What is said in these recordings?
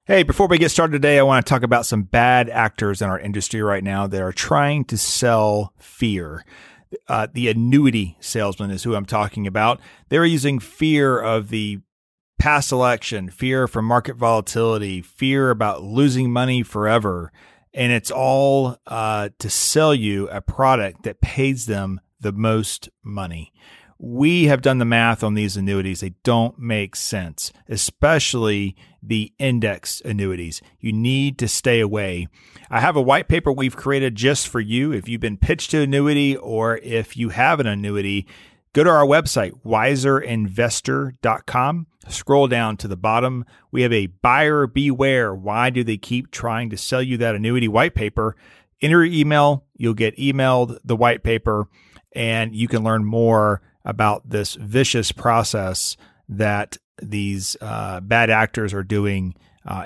Hey, before we get started today, I want to talk about some bad actors in our industry right now that are trying to sell fear. The annuity salesman is who I'm talking about. They're using fear of the past election, fear from market volatility, fear about losing money forever. And it's all to sell you a product that pays them the most money. We have done the math on these annuities. They don't make sense, especially the indexed annuities. You need to stay away. I have a white paper we've created just for you. If you've been pitched to annuity or if you have an annuity, go to our website, wiserinvestor.com. Scroll down to the bottom. We have a buyer beware. Why do they keep trying to sell you that annuity white paper? Enter your email. You'll get emailed the white paper, and you can learn more about this vicious process that these bad actors are doing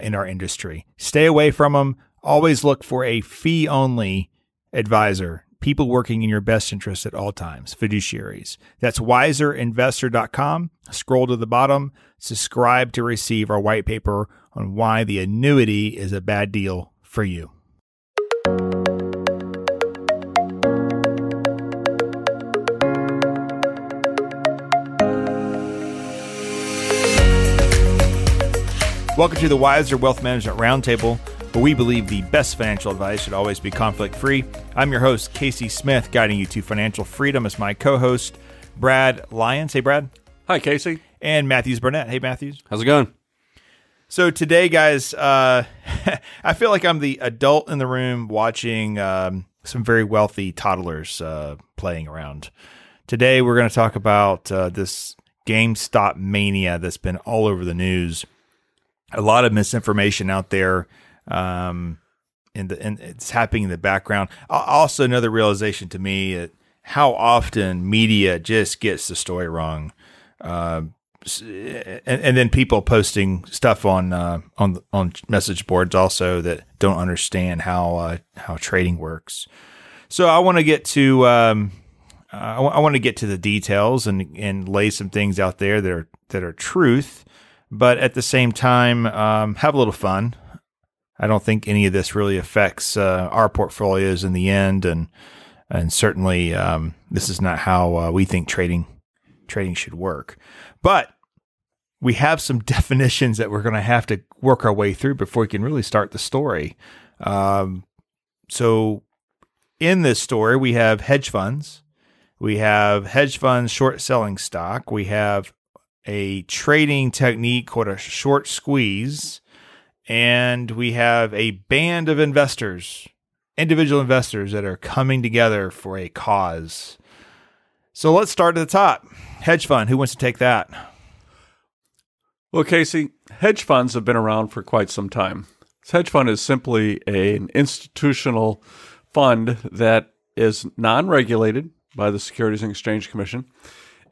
in our industry. Stay away from them. Always look for a fee-only advisor, people working in your best interest at all times, fiduciaries. That's wiserinvestor.com. Scroll to the bottom, subscribe to receive our white paper on why the annuity is a bad deal for you. Welcome to the Wiser Wealth Management Roundtable, where we believe the best financial advice should always be conflict-free. I'm your host, Casey Smith, guiding you to financial freedom as my co-host, Brad Lyons. Hey, Brad. Hi, Casey. And Matthews Burnett. Hey, Matthews. How's it going? So today, guys, I feel like I'm the adult in the room watching some very wealthy toddlers playing around. Today, we're going to talk about this GameStop Mania that's been all over the news. A lot of misinformation out there, and it's happening in the background. Also, another realization to me, how often media just gets the story wrong, and then people posting stuff on message boards also that don't understand how trading works. So I want to get to I want to get to the details and lay some things out there that are truth. But at the same time, have a little fun. I don't think any of this really affects our portfolios in the end, and certainly this is not how we think trading should work. But we have some definitions that we're going to have to work our way through before we can really start the story. So in this story, we have hedge funds. We have hedge funds short selling stock. We have a trading technique called a short squeeze, and we have a band of investors, individual investors that are coming together for a cause. So let's start at the top. Hedge fund, who wants to take that? Well, Casey, hedge funds have been around for quite some time. This hedge fund is simply an institutional fund that is non-regulated by the Securities and Exchange Commission.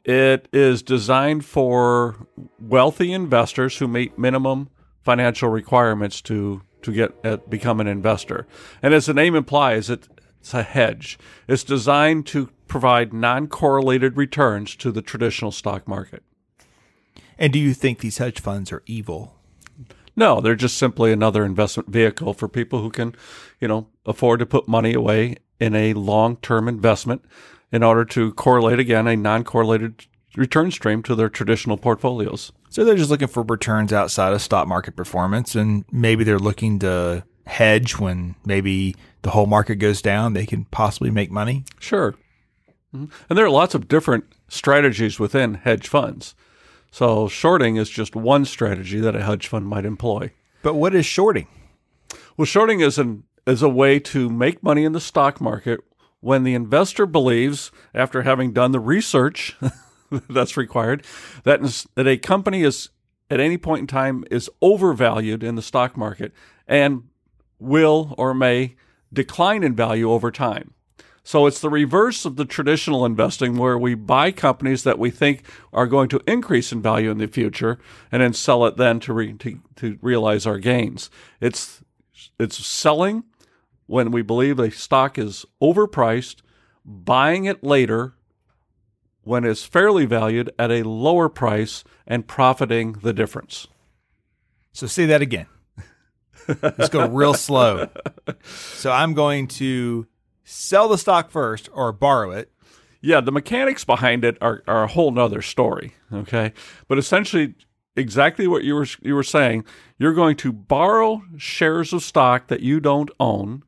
It is designed for wealthy investors who meet minimum financial requirements to become an investor. And as the name implies, it's a hedge. It's designed to provide non-correlated returns to the traditional stock market. And do you think these hedge funds are evil? No, they're just simply another investment vehicle for people who can, afford to put money away in a long-term investment in order to correlate, again, a non-correlated return stream to their traditional portfolios. So they're just looking for returns outside of stock market performance, and maybe they're looking to hedge when maybe the whole market goes down. They can possibly make money. Sure. And there are lots of different strategies within hedge funds. So shorting is just one strategy that a hedge fund might employ. But what is shorting? Well, shorting is a way to make money in the stock market when the investor believes, after having done the research that's required, that a company is at any point in time is overvalued in the stock market and will or may decline in value over time. So it's the reverse of the traditional investing, where we buy companies that we think are going to increase in value in the future and then sell it then to realize our gains. It's selling when we believe a stock is overpriced, buying it later when it's fairly valued at a lower price, and profiting the difference. So say that again. Let's go real slow. So I'm going to sell the stock first or borrow it. Yeah, the mechanics behind it are a whole nother story, okay? But essentially, exactly what you were saying, you're going to borrow shares of stock that you don't own.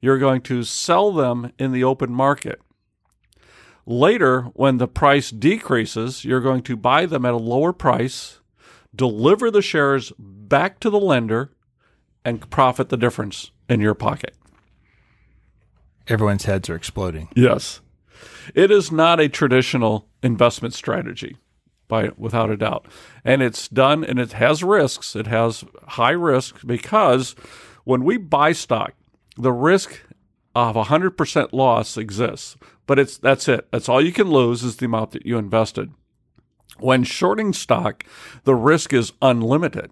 You're going to sell them in the open market. Later, when the price decreases, you're going to buy them at a lower price, deliver the shares back to the lender, and profit the difference in your pocket. Everyone's heads are exploding. Yes. It is not a traditional investment strategy, without a doubt. And it's done, and it has risks. It has high risk because when we buy stock, the risk of 100% loss exists. But that's it. That's all you can lose is the amount that you invested. When shorting stock, the risk is unlimited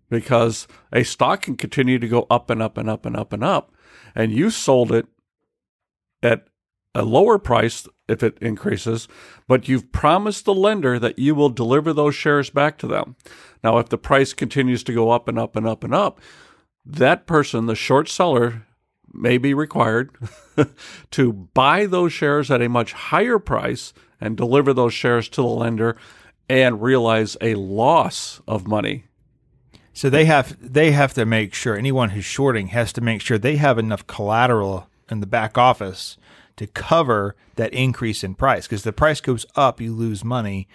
because a stock can continue to go up and up and up and up and up, and you sold it at a lower price if it increases, but you've promised the lender that you will deliver those shares back to them. Now, if the price continues to go up and up and up and up, that person, the short seller, may be required to buy those shares at a much higher price and deliver those shares to the lender and realize a loss of money. So they have to make sure, anyone who's shorting has to make sure they have enough collateral in the back office to cover that increase in price. Because the price goes up, you lose money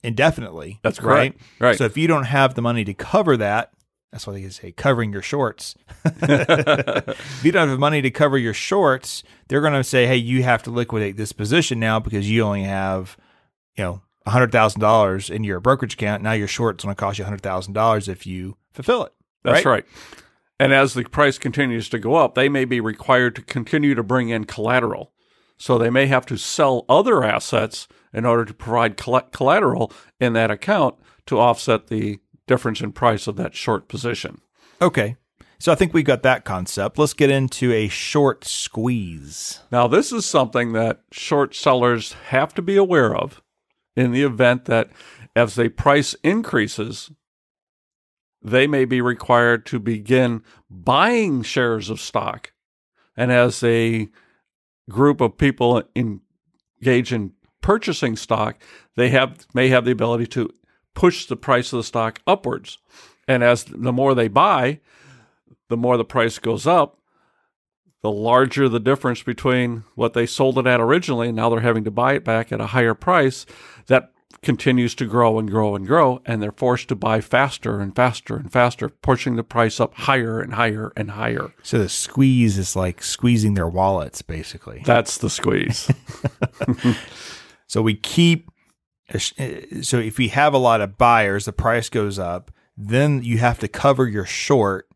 indefinitely. That's correct. Right. So if you don't have the money to cover that, that's why they say covering your shorts. If you don't have the money to cover your shorts, they're going to say, hey, you have to liquidate this position now because you only have, $100,000 in your brokerage account. Now your short's going to cost you $100,000 if you fulfill it. That's right. And as the price continues to go up, they may be required to continue to bring in collateral. So they may have to sell other assets in order to provide collateral in that account to offset the difference in price of that short position. Okay. So I think we got that concept. Let's get into a short squeeze. Now, this is something that short sellers have to be aware of in the event that as the price increases, they may be required to begin buying shares of stock. And as a group of people engage in purchasing stock, they may have the ability to push the price of the stock upwards. And as the more they buy, the more the price goes up, the larger the difference between what they sold it at originally, and now they're having to buy it back at a higher price. That continues to grow and grow and grow, and they're forced to buy faster and faster and faster, pushing the price up higher and higher and higher. So the squeeze is like squeezing their wallets, basically. That's the squeeze. So if we have a lot of buyers, the price goes up, then you have to cover your short,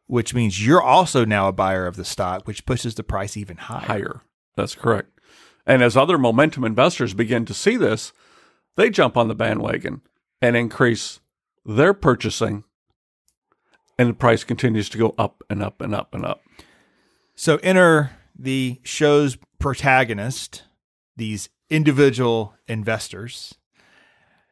which means you're also now a buyer of the stock, which pushes the price even higher. That's correct. And as other momentum investors begin to see this, they jump on the bandwagon and increase their purchasing, and the price continues to go up and up and up and up. So enter the show's protagonist, these individual investors.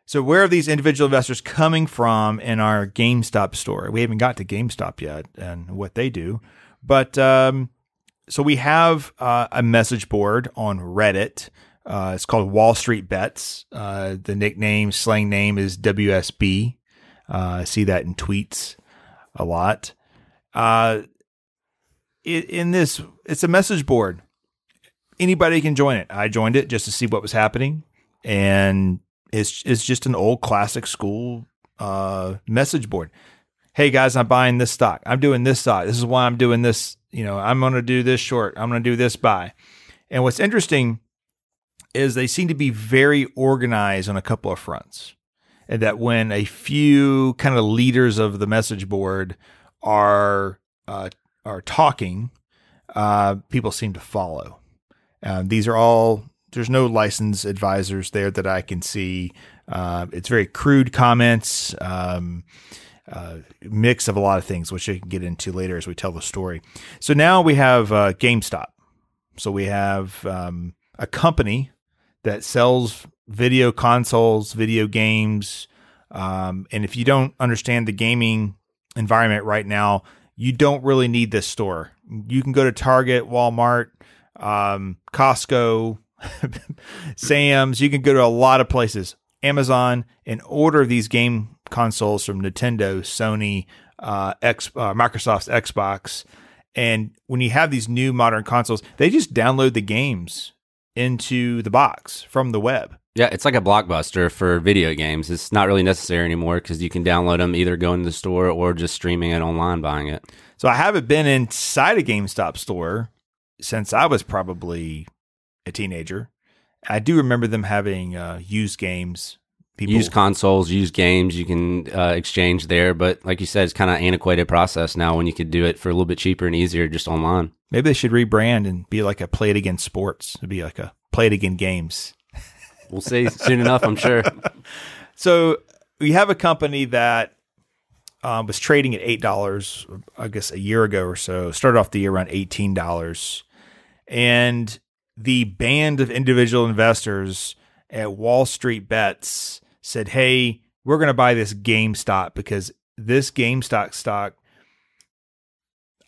So where are these individual investors coming from in our GameStop story? We haven't got to GameStop yet and what they do. But so we have a message board on Reddit. It's called Wall Street Bets. The slang name is WSB. I see that in tweets a lot. It's a message board. Anybody can join it. I joined it just to see what was happening. And it's just an old classic school message board. Hey guys, I'm buying this stock. I'm doing this stock. This is why I'm doing this. I'm going to do this short. I'm going to do this buy. And what's interesting is they seem to be very organized on a couple of fronts. And that when a few kind of leaders of the message board are talking, people seem to follow. These are all, there's no licensed advisors there that I can see. It's very crude comments, mix of a lot of things, which I can get into later as we tell the story. So now we have GameStop. So we have a company that sells video consoles, video games. And if you don't understand the gaming environment right now, you don't really need this store. You can go to Target, Walmart, Costco, Sam's. You can go to a lot of places, Amazon, and order these game consoles from Nintendo, Sony, Microsoft's Xbox. And when you have these new modern consoles, they just download the games into the box from the web. Yeah, it's like a Blockbuster for video games. It's not really necessary anymore because you can download them either going to the store or just streaming it online, buying it. So I haven't been inside a GameStop store since I was probably a teenager. I do remember them having used games. Used consoles, used games, you can exchange there. But like you said, it's kind of antiquated process now when you could do it for a little bit cheaper and easier just online. Maybe they should rebrand and be like a Play It Again Sports. It'd be like a Play It Again Games. We'll see soon enough, I'm sure. So we have a company that was trading at $8, I guess a year ago or so. Started off the year around $18. And the band of individual investors at Wall Street Bets said, hey, we're going to buy this GameStop because this GameStop stock,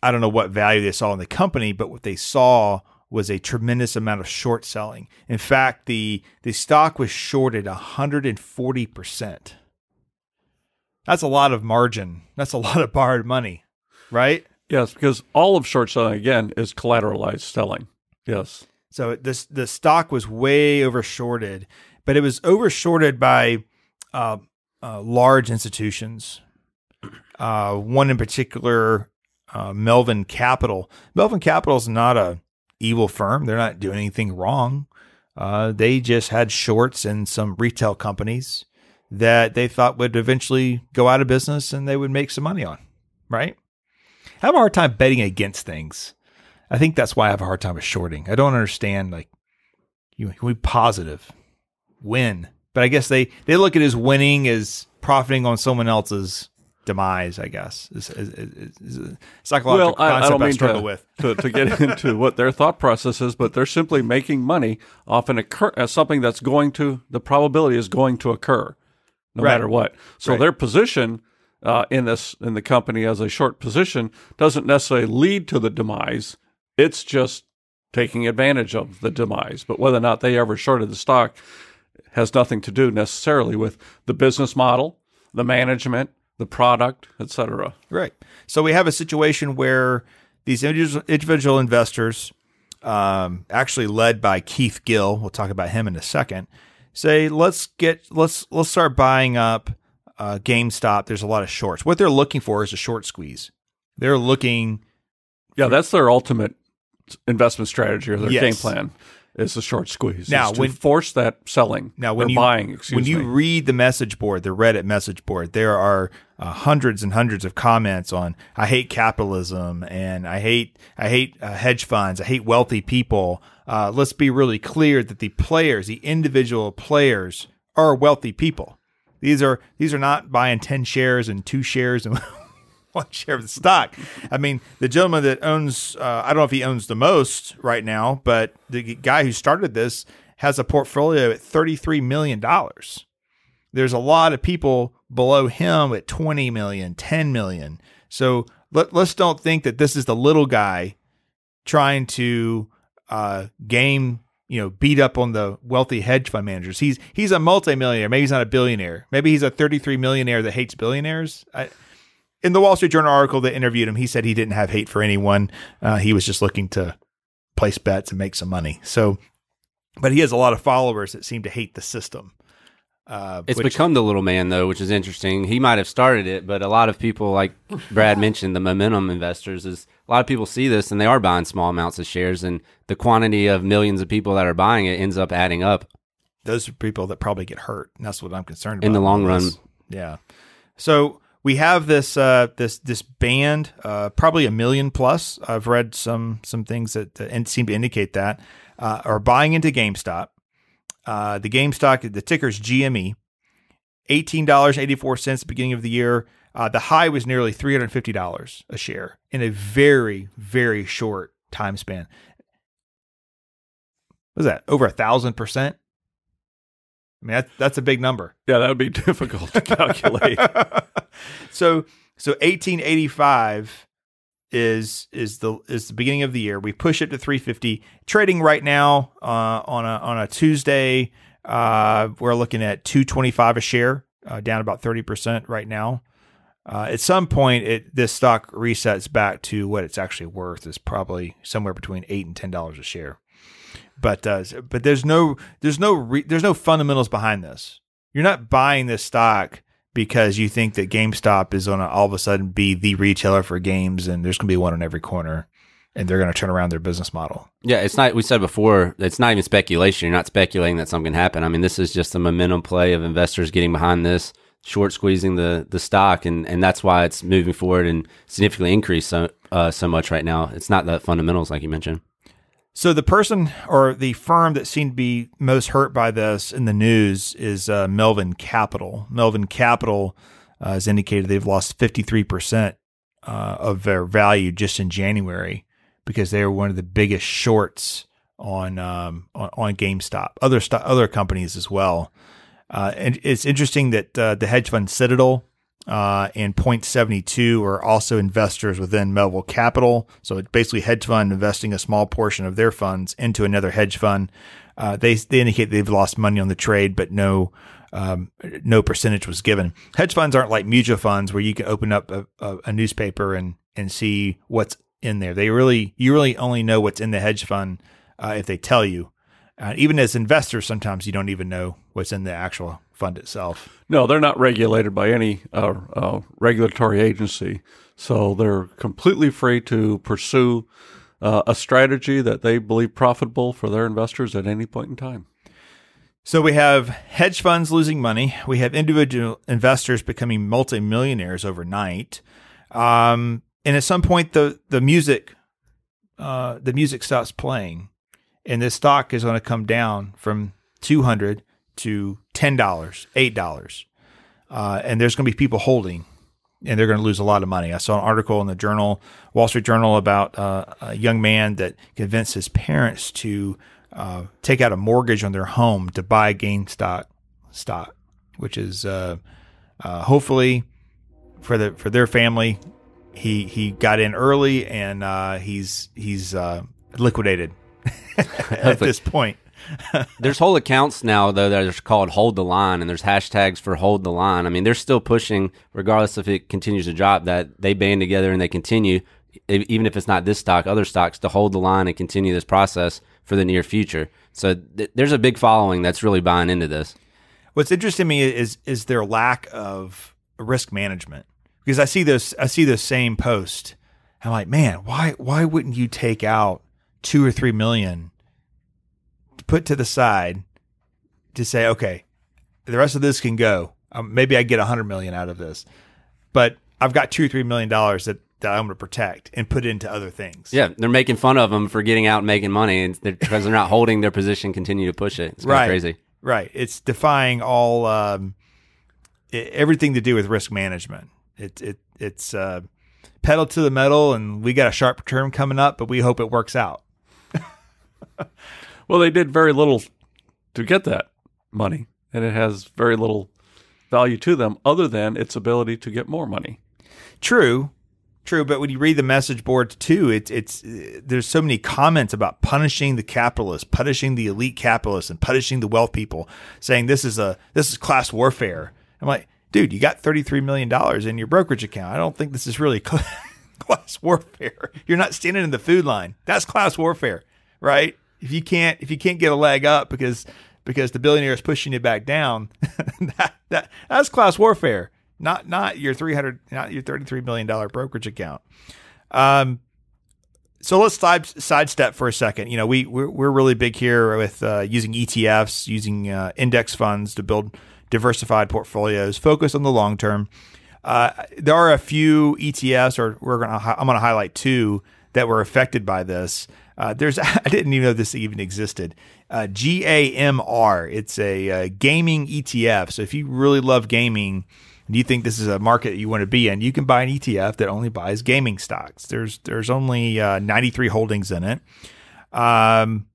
I don't know what value they saw in the company, but what they saw was a tremendous amount of short selling. In fact, the stock was shorted 140%. That's a lot of margin. That's a lot of borrowed money, right? Yes, because all of short selling, again, is collateralized selling. Yes. So the stock was way overshorted, but it was overshorted by large institutions. One in particular, Melvin Capital. Melvin Capital is not a evil firm. They're not doing anything wrong. They just had shorts in some retail companies that they thought would eventually go out of business and they would make some money on, right? I have a hard time betting against things. I think that's why I have a hard time with shorting. I don't understand, like, you can be positive, win. But I guess they look at as winning as profiting on someone else's demise, I guess. It's a psychological concept I struggle with. to get into what their thought process is, but they're simply making money off something that's the probability is going to occur no matter what. So their position in the company as a short position doesn't necessarily lead to the demise. It's just taking advantage of the demise. But whether or not they ever shorted the stock has nothing to do necessarily with the business model, the management, the product, etc. Right. So we have a situation where these individual investors, actually led by Keith Gill, we'll talk about him in a second, say let's start buying up GameStop. There's a lot of shorts. What they're looking for is a short squeeze. They're looking. Yeah, that's their ultimate investment strategy or their game plan is the short squeeze. Now, when force that selling, buying, when you read the message board, the Reddit message board, there are hundreds and hundreds of comments on I hate capitalism and I hate hedge funds. I hate wealthy people. Let's be really clear that the individual players are wealthy people. These are not buying 10 shares and 2 shares and one share of the stock. I mean, the gentleman that owns, I don't know if he owns the most right now, but the guy who started this has a portfolio at $33 million. There's a lot of people below him at 20 million, 10 million. So let's don't think that this is the little guy trying to beat up on the wealthy hedge fund managers. He's a multimillionaire. Maybe he's not a billionaire. Maybe he's a 33 millionaire that hates billionaires. In the Wall Street Journal article that interviewed him, he said he didn't have hate for anyone. He was just looking to place bets and make some money. So, but he has a lot of followers that seem to hate the system. It's become the little man, though, which is interesting. He might have started it, but a lot of people, like Brad mentioned, the momentum investors, is a lot of people see this and they are buying small amounts of shares, and the quantity of millions of people that are buying it ends up adding up. Those are people that probably get hurt, and that's what I'm concerned about. In the long run. Yeah. So we have this this band, probably 1 million plus. I've read some things that seem to indicate that are buying into GameStop. The GameStop, the ticker's GME, $18.84 at the beginning of the year. The high was nearly $350 a share in a very, very short time span. What is that? Over 1,000%? I mean, that's a big number. Yeah, that would be difficult to calculate. So So 1885 is the beginning of the year. We push it to 350. Trading right now on a Tuesday, we're looking at 225 a share, down about 30% right now. At some point, this stock resets back to what it's actually worth. Is probably somewhere between $8 and $10 a share. But there's no fundamentals behind this. You're not buying this stock because you think that GameStop is going to all of a sudden be the retailer for games, and there's going to be one on every corner, and they're going to turn around their business model. Yeah, it's not. We said before, it's not even speculation. You're not speculating that something can happen. I mean, this is just a momentum play of investors getting behind this, short squeezing the stock, and that's why it's moving forward and significantly increased so much right now. It's not the fundamentals like you mentioned. So the person or the firm that seemed to be most hurt by this in the news is Melvin Capital. Melvin Capital has indicated they've lost 53% of their value just in January because they were one of the biggest shorts on GameStop. Other companies as well. And it's interesting that the hedge fund Citadel and Point72 are also investors within Melville Capital. So it's basically hedge fund investing a small portion of their funds into another hedge fund. They indicate they've lost money on the trade, but no percentage was given. Hedge funds aren't like mutual funds where you can open up a newspaper and see what's in there. You really only know what's in the hedge fund if they tell you. Even as investors, sometimes you don't even know what's in the actual fund itself. No, they're not regulated by any regulatory agency. So they're completely free to pursue a strategy that they believe profitable for their investors at any point in time. So we have hedge funds losing money. We have individual investors becoming multimillionaires overnight. And at some point, the music stops playing. And this stock is going to come down from $200 to $10, $8. And there's going to be people holding, and they're going to lose a lot of money. I saw an article in the Wall Street Journal, about a young man that convinced his parents to take out a mortgage on their home to buy GameStop stock, which is hopefully for their family. He got in early, and he's liquidated. At this point. There's whole accounts now, though, that are called Hold the Line, and there's hashtags for Hold the Line. I mean, they're still pushing, regardless if it continues to drop, that they band together and they continue, even if it's not this stock, other stocks, to hold the line and continue this process for the near future. So there's a big following that's really buying into this. What's interesting to me is their lack of risk management, because I see this same post. I'm like, man, why wouldn't you take out $2 or $3 million put to the side to say, okay, the rest of this can go. Maybe I get $100 million out of this, but I've got $2 or $3 million that I'm going to protect and put into other things. Yeah, they're making fun of them for getting out and making money, and because they're not holding their position, continue to push it. It's kind of crazy. Right. It's defying all everything to do with risk management. It's pedal to the metal, and we got a sharp term coming up, but we hope it works out. Well, they did very little to get that money, and it has very little value to them other than its ability to get more money. True. But when you read the message boards too, there's so many comments about punishing the capitalists, punishing the elite capitalists, and punishing the wealth people, saying this is class warfare. I'm like, dude, you got $33 million in your brokerage account. I don't think this is really class warfare. You're not standing in the food line. That's class warfare, right? If you can't get a leg up because the billionaire is pushing you back down, that's class warfare. Not your $33 million brokerage account. So let's sidestep for a second. You know, we're really big here with using ETFs, using index funds to build diversified portfolios, focus on the long term. There are a few ETFs, or I'm going to highlight two that were affected by this. I didn't even know this even existed. GAMR. It's a gaming ETF. So if you really love gaming and you think this is a market you want to be in, you can buy an ETF that only buys gaming stocks. There's only 93 holdings in it. GME,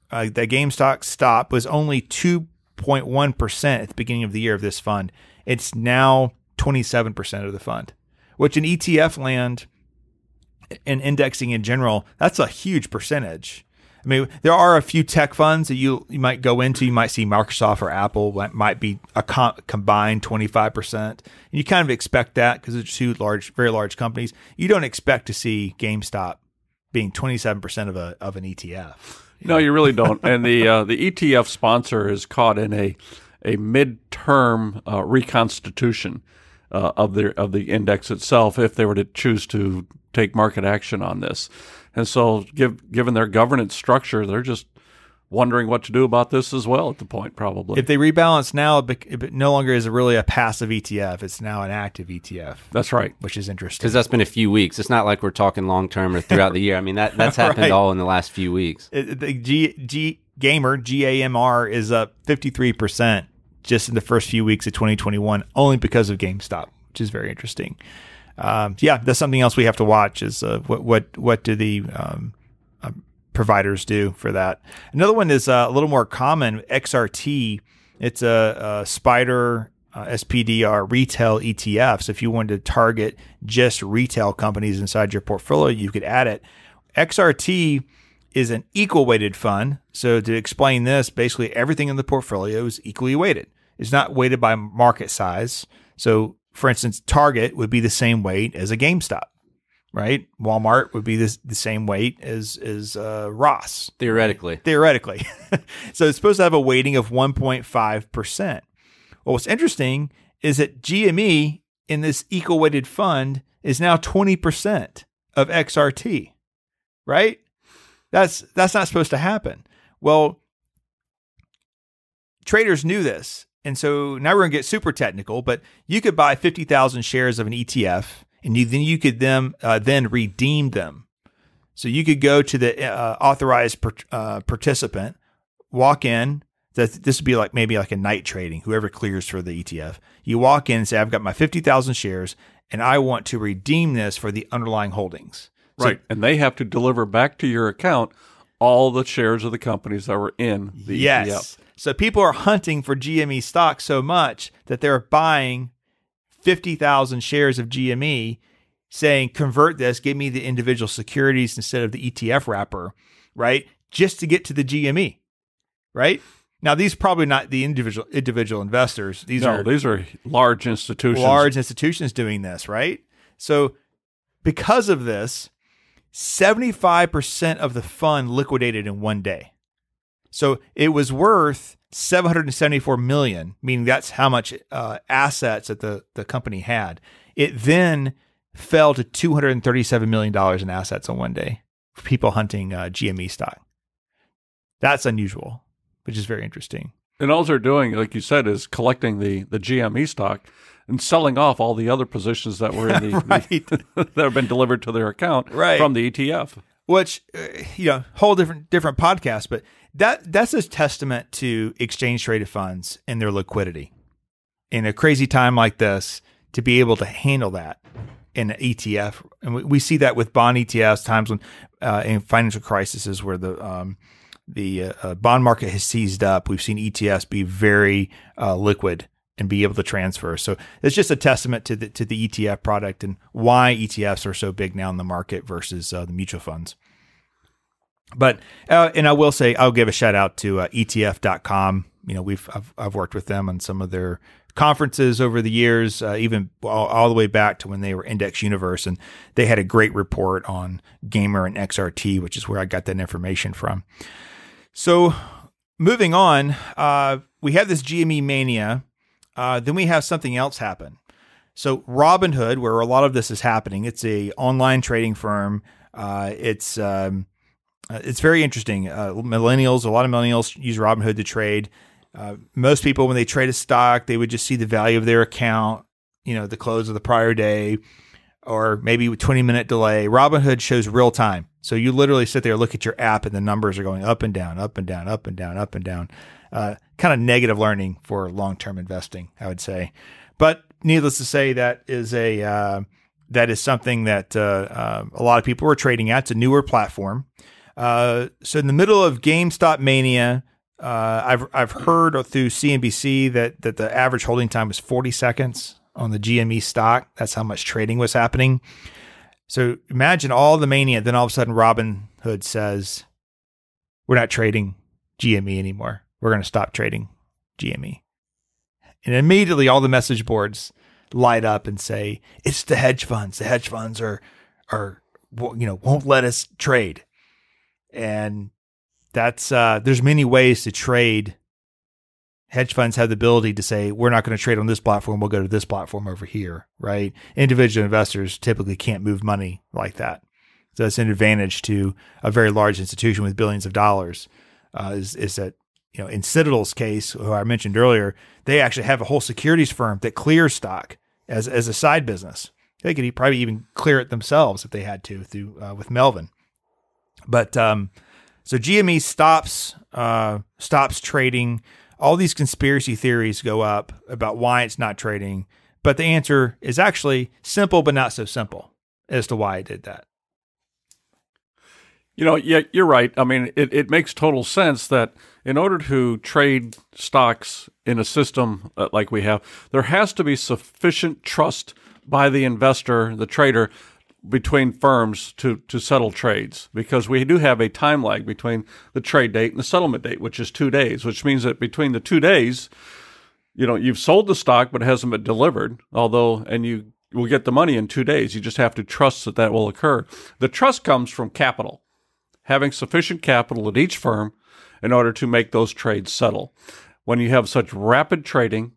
the GameStop stock, was only 2.1% at the beginning of the year of this fund. It's now 27% of the fund, which in ETF land and indexing in general, that's a huge percentage. I mean, there are a few tech funds that you might go into. You might see Microsoft or Apple might be a combined 25%. And you kind of expect that because it's two very large companies. You don't expect to see GameStop being 27% of an ETF. No, you really don't. And the ETF sponsor is caught in a midterm reconstitution of the index itself if they were to choose to take market action on this. And so given their governance structure, they're just wondering what to do about this as well at the point, probably. If they rebalance now, it no longer is really a passive ETF. It's now an active ETF. That's right. Which is interesting. Because that's been a few weeks. It's not like we're talking long-term or throughout the year. I mean, that's happened Right. all in the last few weeks. The GAMR is up 53% just in the first few weeks of 2021, only because of GameStop, which is very interesting. That's something else we have to watch is what do the providers do for that. Another one is a little more common, XRT. It's a SPDR SPDR retail ETF. So if you wanted to target just retail companies inside your portfolio, you could add it. XRT is an equal weighted fund. So to explain this, basically everything in the portfolio is equally weighted. It's not weighted by market size. So for instance, Target would be the same weight as a GameStop, right? Walmart would be the same weight as Ross. Theoretically. So it's supposed to have a weighting of 1.5%. Well, what's interesting is that GME in this equal weighted fund is now 20% of XRT, right? That's not supposed to happen. Well, traders knew this. And so now we're going to get super technical, but you could buy 50,000 shares of an ETF and then you could then redeem them. So you could go to the authorized participant, walk in. This would be maybe like a night trading, whoever clears for the ETF. You walk in and say, I've got my 50,000 shares and I want to redeem this for the underlying holdings. Right. And they have to deliver back to your account all the shares of the companies that were in the ETF. So people are hunting for GME stock so much that they're buying 50,000 shares of GME, saying, convert this, give me the individual securities instead of the ETF wrapper, right? Just to get to the GME, right? Now, these are probably not the individual investors. These are large institutions. Large institutions doing this, right? So because of this, 75% of the fund liquidated in one day. So it was worth $774 million, meaning that's how much assets that the company had. It then fell to $237 million in assets on one day for people hunting GME stock. That's unusual, which is very interesting. And all they're doing, like you said, is collecting the GME stock and selling off all the other positions that were in the that have been delivered to their account from the ETF. Which, whole different podcast, but that's a testament to exchange traded funds and their liquidity. In a crazy time like this, to be able to handle that in an ETF, and we see that with bond ETFs, times when in financial crises where the bond market has seized up, we've seen ETFs be very liquid and be able to transfer. So it's just a testament to the ETF product and why ETFs are so big now in the market versus the mutual funds. But and I will say, I'll give a shout out to ETF.com. I've worked with them on some of their conferences over the years, even all the way back to when they were Index Universe, and they had a great report on Gamer and XRT, which is where I got that information from. So moving on, we have this GME Mania. Then we have something else happen. So Robinhood, where a lot of this is happening, it's a online trading firm. It's very interesting. A lot of millennials use Robinhood to trade. Most people, when they trade a stock, they would just see the value of their account, the close of the prior day, or maybe with 20-minute delay. Robinhood shows real time. So you literally sit there, look at your app, and the numbers are going up and down, up and down, up and down, up and down. Kind of negative learning for long-term investing, I would say. But needless to say, that is something that a lot of people are trading at. It's a newer platform. So in the middle of GameStop Mania, I've heard through CNBC that the average holding time was 40 seconds on the GME stock. That's how much trading was happening. So imagine all the mania. Then all of a sudden, Robinhood says, we're not trading GME anymore. We're going to stop trading GME. And immediately all the message boards light up and say, it's the hedge funds. The hedge funds are won't let us trade. And that's, there's many ways to trade. Hedge funds have the ability to say, we're not going to trade on this platform. We'll go to this platform over here, right? Individual investors typically can't move money like that. So that's an advantage to a very large institution with billions of dollars, is that, in Citadel's case, who I mentioned earlier, they actually have a whole securities firm that clears stock as a side business. They could probably even clear it themselves if they had to through with Melvin. But so GME stops trading. All these conspiracy theories go up about why it's not trading, but the answer is actually simple, but not so simple as to why it did that. Yeah, you're right. I mean, it makes total sense that in order to trade stocks in a system like we have, there has to be sufficient trust by the investor, the trader, between firms to settle trades, because we do have a time lag between the trade date and the settlement date, which is 2 days, which means that between the 2 days, you've sold the stock, but it hasn't been delivered, and you will get the money in 2 days. You just have to trust that will occur. The trust comes from capital, having sufficient capital at each firm in order to make those trades settle. When you have such rapid trading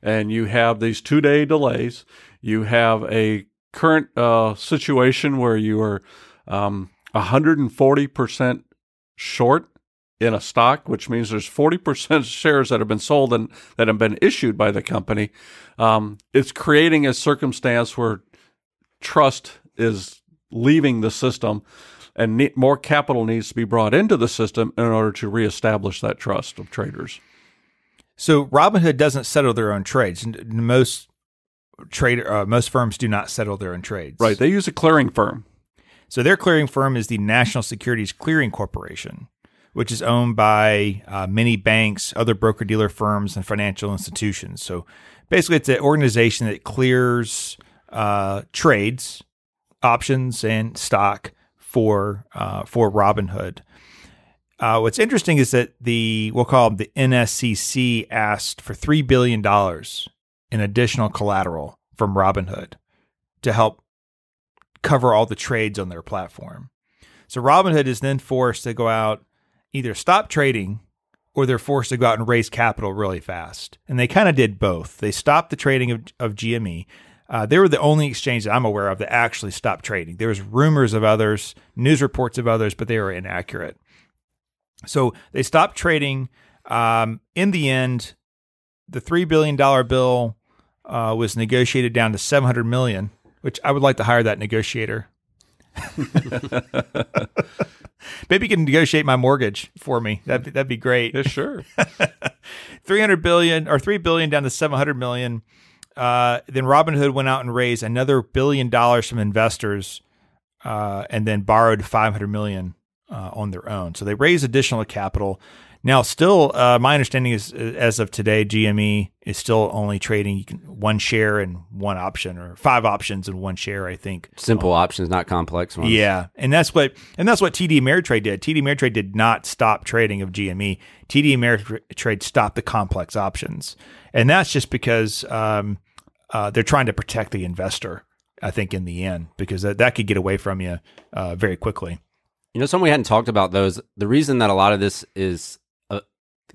and you have these 2-day delays, you have a current situation where you are 140% short in a stock, which means there's 40% shares that have been sold and that have been issued by the company. It's creating a circumstance where trust is leaving the system, and more capital needs to be brought into the system in order to reestablish that trust of traders. So Robinhood doesn't settle their own trades. Most firms do not settle their own trades. Right. They use a clearing firm. So their clearing firm is the National Securities Clearing Corporation, which is owned by many banks, other broker-dealer firms, and financial institutions. So basically, it's an organization that clears trades, options, and stock for Robinhood. What's interesting is that we'll call them the NSCC, asked for $3 billion in additional collateral from Robinhood to help cover all the trades on their platform. So Robinhood is then forced to go out, either stop trading, or they're forced to go out and raise capital really fast. And they kind of did both. They stopped the trading of GME. They were the only exchange that I'm aware of that actually stopped trading. There was rumors of others, news reports of others, but they were inaccurate. So they stopped trading. In the end, the $3 billion bill was negotiated down to $700 million, which I would like to hire that negotiator. Maybe you can negotiate my mortgage for me. That'd be great. Yeah, sure. $300 billion or $3 billion down to $700 million. Then Robinhood went out and raised another $1 billion from investors, and then borrowed $500 million on their own. So they raised additional capital. Now, still, my understanding is, as of today, GME is still only trading one share and one option, or 5 options and one share, I think. Simple options, not complex ones. Yeah, and that's what TD Ameritrade did. TD Ameritrade did not stop trading of GME. TD Ameritrade stopped the complex options, and that's just because they're trying to protect the investor, I think, in the end, because that could get away from you very quickly. Something we hadn't talked about, though, is the reason that a lot of this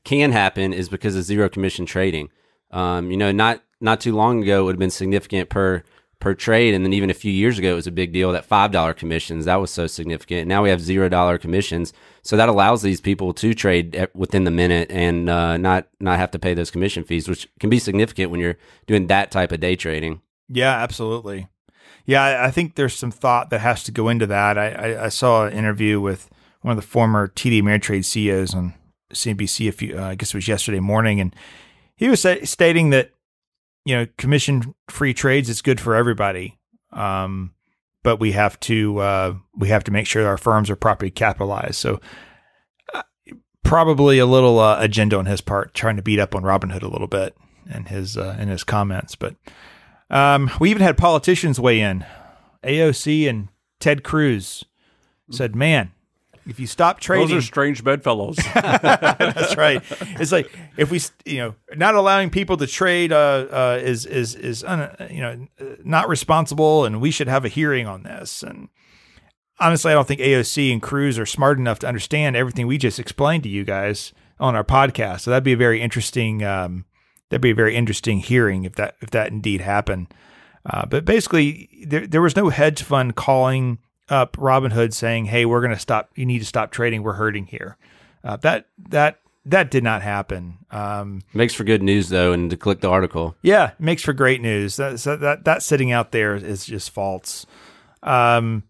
can happen is because of zero commission trading. Not too long ago, it would have been significant per trade, and then even a few years ago, it was a big deal. That $5 commissions, that was so significant. Now we have $0 commissions, so that allows these people to trade within the minute and not have to pay those commission fees, which can be significant when you're doing that type of day trading. Yeah, absolutely. Yeah, I think there's some thought that has to go into that. I saw an interview with one of the former TD Ameritrade CEOs on CNBC I guess it was yesterday morning, and he was stating that commission-free trades is good for everybody, but we have to make sure our firms are properly capitalized. So probably a little agenda on his part, trying to beat up on Robinhood a little bit in his comments. But We even had politicians weigh in. AOC and Ted Cruz said, man, if you stop trading... Those are strange bedfellows. That's right. It's like, if we, not allowing people to trade is not responsible, and we should have a hearing on this. And honestly, I don't think AOC and Cruz are smart enough to understand everything we just explained to you guys on our podcast. So that'd be a very interesting hearing if that indeed happened. But basically, there was no hedge fund calling up Robinhood saying, "Hey, we're going to stop. You need to stop trading. We're hurting here." That did not happen. Makes for good news though, and to click the article. Yeah, it makes for great news. That sitting out there is just false. There's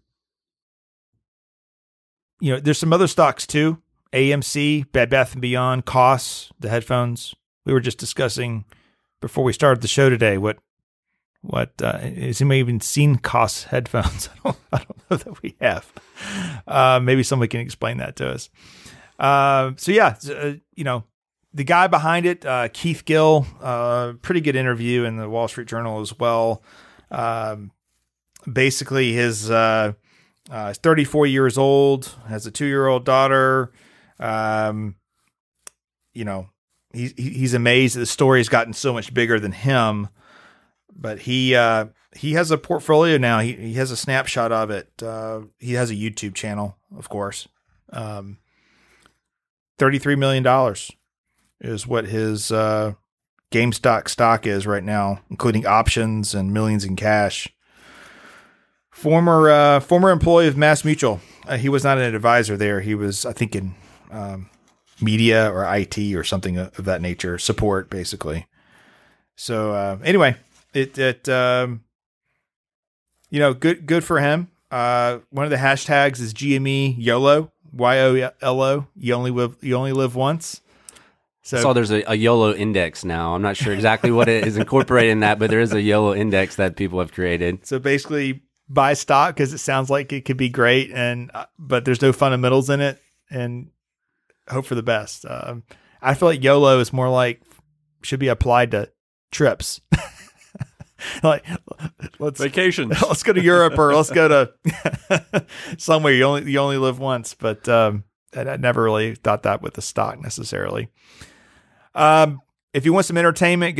some other stocks too. AMC, Bed Bath & Beyond, Koss, the headphones. We were just discussing before we started the show today. What has anybody even seen Koss headphones? I don't know that we have. Maybe somebody can explain that to us. The guy behind it, Keith Gill, pretty good interview in the Wall Street Journal as well. Basically, he's 34 years old, has a 2-year-old daughter. He's amazed that the story has gotten so much bigger than him, but he has a portfolio now. He has a snapshot of it. He has a YouTube channel, of course. $33 million is what his GameStop stock is right now, including options and millions in cash. Former employee of Mass Mutual. He was not an advisor there. He was, I think, in media or IT or something of that nature, support basically. So anyway, good for him. One of the hashtags is GME YOLO, YOLO. You only live once. So I saw there's a YOLO index now. I'm not sure exactly what it is incorporated in that, but there is a YOLO index that people have created. So basically, buy stock because it sounds like it could be great, but there's no fundamentals in it, and hope for the best. I feel like YOLO is more like should be applied to trips. Like vacations. Let's go to Europe or let's go to somewhere you only live once. But I never really thought that with the stock necessarily. If you want some entertainment,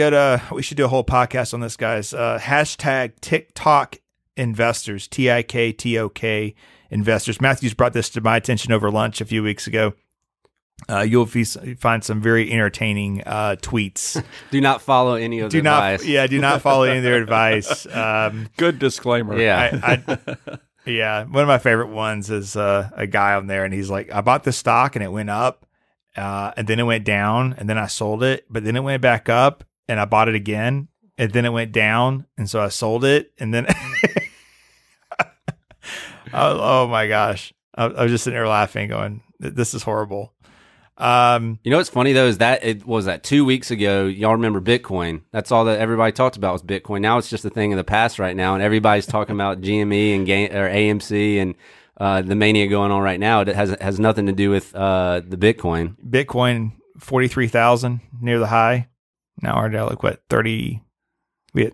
we should do a whole podcast on this, guys. Hashtag TikTok investors, TikTok investors. Matthews brought this to my attention over lunch a few weeks ago. You'll find some very entertaining tweets. Do not follow any of their advice. Do not follow any of their advice. Good disclaimer. Yeah. One of my favorite ones is a guy on there, and he's like, I bought the stock, and it went up, and then it went down, and then I sold it, but then it went back up, and I bought it again, and then it went down, and so I sold it, and then... oh my gosh. I was just sitting there laughing, going, this is horrible. What's funny though is that it was 2 weeks ago. Y'all remember Bitcoin? That's all that everybody talked about was Bitcoin. Now it's just a thing of the past right now, and everybody's talking about GME and AMC and the mania going on right now. It has nothing to do with the Bitcoin. Bitcoin 43,000 near the high. Now we're down like what 30? We at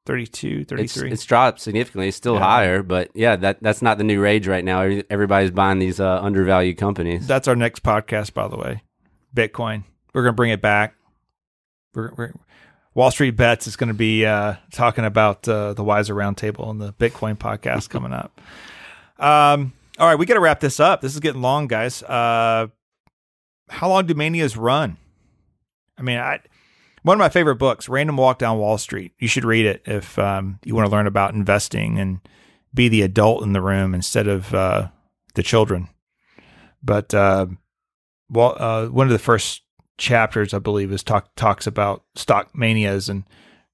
32, 33. It's dropped significantly. It's still higher, but yeah, that's not the new rage right now. Everybody's buying these undervalued companies. That's our next podcast, by the way. Bitcoin. We're going to bring it back. Wall Street Bets is going to be talking about the Wiser Roundtable and the Bitcoin podcast coming up. All right, we got to wrap this up. This is getting long, guys. How long do manias run? I mean, one of my favorite books, Random Walk Down Wall Street. You should read it if you want to learn about investing and be the adult in the room instead of the children. But one of the first chapters, I believe, is talks about stock manias, and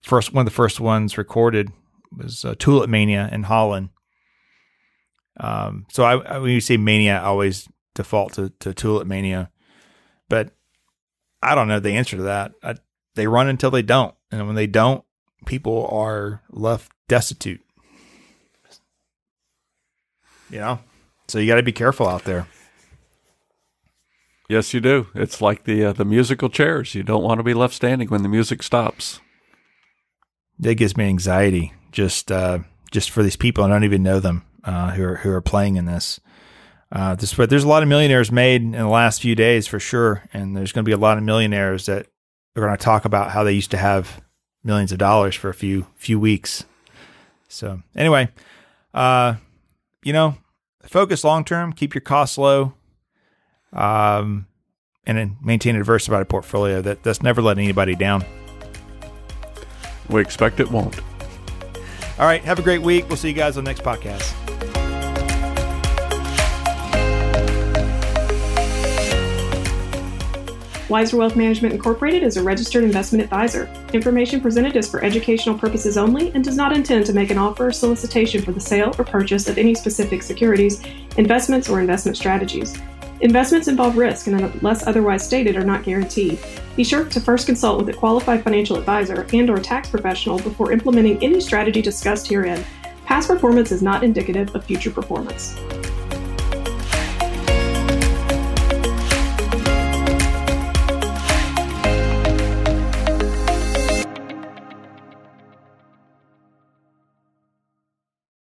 one of the first ones recorded was Tulip Mania in Holland. So when you say mania, I always default to Tulip Mania, but I don't know the answer to that. They run until they don't. And when they don't, people are left destitute. So you got to be careful out there. Yes, you do. It's like the musical chairs. You don't want to be left standing when the music stops. that gives me anxiety just for these people. I don't even know them who are playing in this. But there's a lot of millionaires made in the last few days for sure, and there's going to be a lot of millionaires that are going to talk about how they used to have millions of dollars for a few weeks. So anyway, focus long term, keep your costs low, and then maintain a diversified portfolio that's never let anybody down. We expect it won't. All right, have a great week. We'll see you guys on the next podcast. Wiser Wealth Management Incorporated is a registered investment advisor. Information presented is for educational purposes only and does not intend to make an offer or solicitation for the sale or purchase of any specific securities, investments, or investment strategies. Investments involve risk and, unless otherwise stated, are not guaranteed. Be sure to first consult with a qualified financial advisor and/or tax professional before implementing any strategy discussed herein. Past performance is not indicative of future performance.